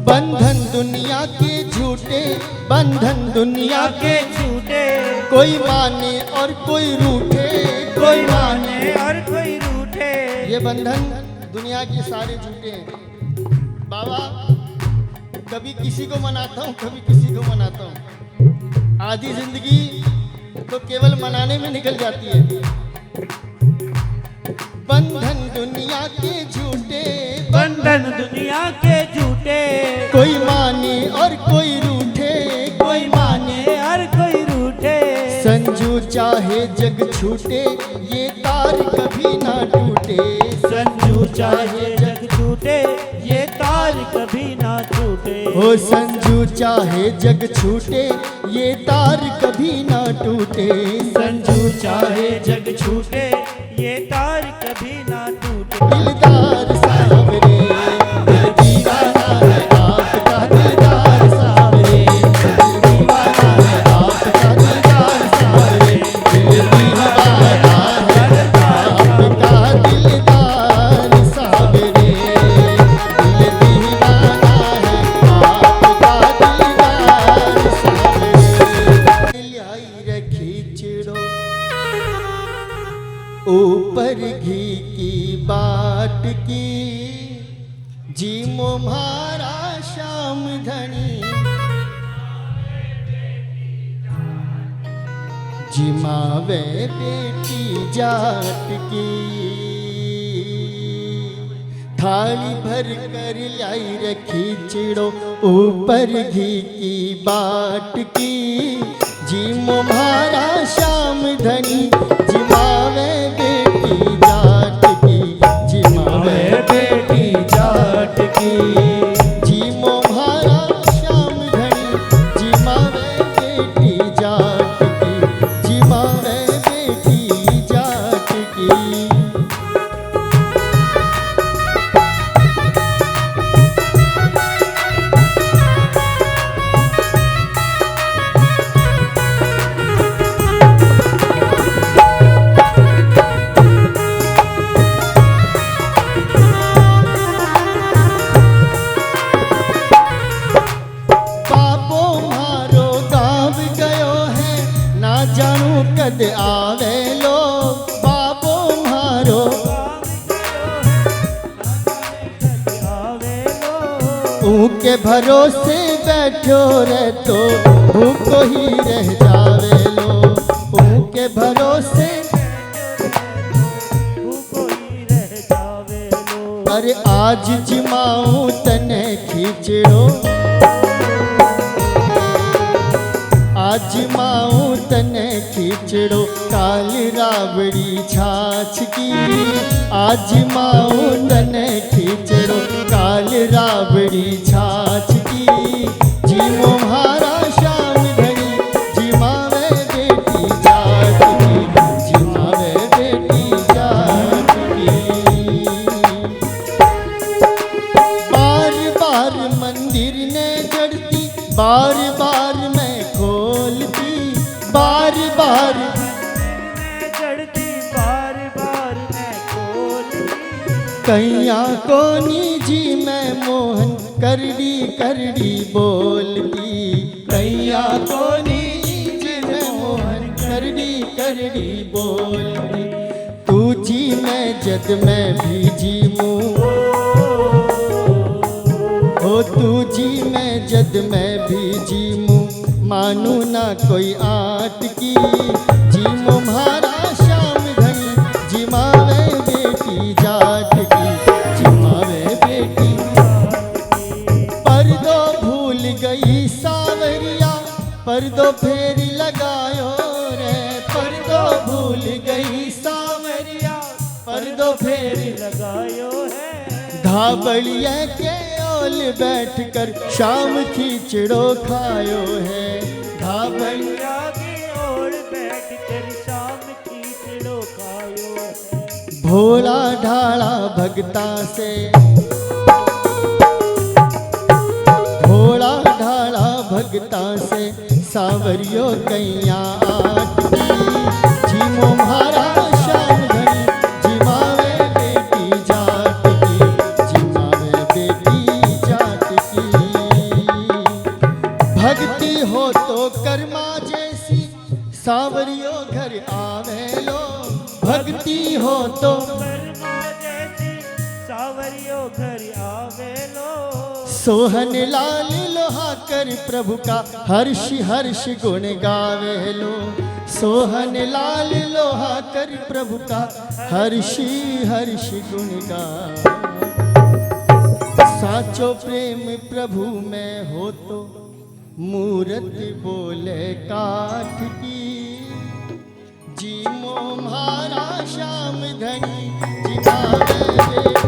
Speaker 2: बंधन दुनिया के झूठे, बंधन दुनिया के,
Speaker 4: के झूठे,
Speaker 2: कोई माने और कोई रूठे,
Speaker 4: कोई माने और कोई रूठे।
Speaker 2: ये बंधन दुनिया के सारे झूठे हैं। बाबा कभी किसी को मनाता हूँ, कभी किसी को मनाता हूँ। आधी जिंदगी तो केवल मनाने में निकल जाती है। बंधन दुनिया के झूठे,
Speaker 4: बंधन दुनिया के झूठे,
Speaker 2: कोई माने और कोई रूठे,
Speaker 4: कोई माने और कोई रूठे।
Speaker 2: संजू चाहे जग छूटे, ये तार कभी ना टूटे,
Speaker 4: संजू चाहे जग छूटे, ये तार कभी ना टूटे।
Speaker 2: हो संजू चाहे जग छूटे, ये तार कभी ना टूटे,
Speaker 4: संजू चाहे जग छूटे, ये तार कभी ना टूटे।
Speaker 2: दिलदार सावरे, दिल दीवाना है आपका दिलदार सावरे, दिल दीवाना है आपका दिलदार सावरे, दिल दीवाना है आपका दिलदार सावरे, दिल दीवाना है आपका दिलदार सावरे। दिल आई रखी चिड़ो ऊपर घी की बाट की, जी मोम्हारा श्याम धनी, जिमावे बेटी जाट की, थाली भर कर लाई रखी चिड़ो ऊपर घी की बाट की, जी मोम्हारा श्याम धनी, जिमावे बेटी जाट की, जिमावे बेटी जाट की, जी मोम्हारा श्याम धनी, जिमावे बेटी जाट की, जिमावे बेटी जाट की। कद आवे लो बाबो मारो, ऊके भरोसे बैठो रे तो भूखो ही रह जावे लो, ऊके भरोसे अरे आज जिमाऊं तने खींचड़ो, आजमाऊं तने खींचड़ो काल रावड़ी छाछ की। आजमाऊं तने खींचड़ो काल रावड़ी छाछ की। जीमो म्हारा श्याम धनी जिमावे बेटी जात की। जिमावे बेटी जात की। बार बार मंदिर ने जड़ती बार बार मैं खोलती। बार बार
Speaker 4: जड़ती बार बार मैं खोलती।
Speaker 2: कैया कोनी जी मैं मोहन करड़ी करड़ी बोलती। कैया कोनी जी मैं मोहन करड़ी करड़ी बोलती। तू जी मैं जद मैं भी जी मुँह हो। तू जी मैं जद मैं भी जी मुँह मानू ना कोई आट की। जी म्हारा श्याम धनी जिमावे बेटी जाट की। जिमावे बेटी पर्दो भूल गई सावरिया पर्दो फेरी लगायो रे। पर्दो भूल गई सावरिया पर्दो फेरी
Speaker 4: लगायो है।
Speaker 2: धाबड़िया के ओल बैठकर शाम खींचड़ो खायो है। धाबड़िया
Speaker 4: की ओर बैठ कर शाम खींचड़ो खायो है।
Speaker 2: भोला ढाला भगता से भोला ढाला भगता से सावरियो कैया आट की। जीमो म्हारा श्याम धनी जिमावे बेटी जाट की। जिमावे बेटी जाट की। भक्ति हो तो कर्मा जैसी सावरियो घर आवे लो। भक्ति हो तो
Speaker 4: कर्मा जैसी सावरियो घर आवे लो।
Speaker 2: सोहन लाल लोहा कर प्रभु का हर्ष हर्ष गुण गावे लो। सोहन लाल लोहा कर प्रभु का हर्ष हर्ष गुण गावे। साचो प्रेम प्रभु में हो तो मूरत बोले काठ की। जीमो म्हारा श्याम धनी जिमावे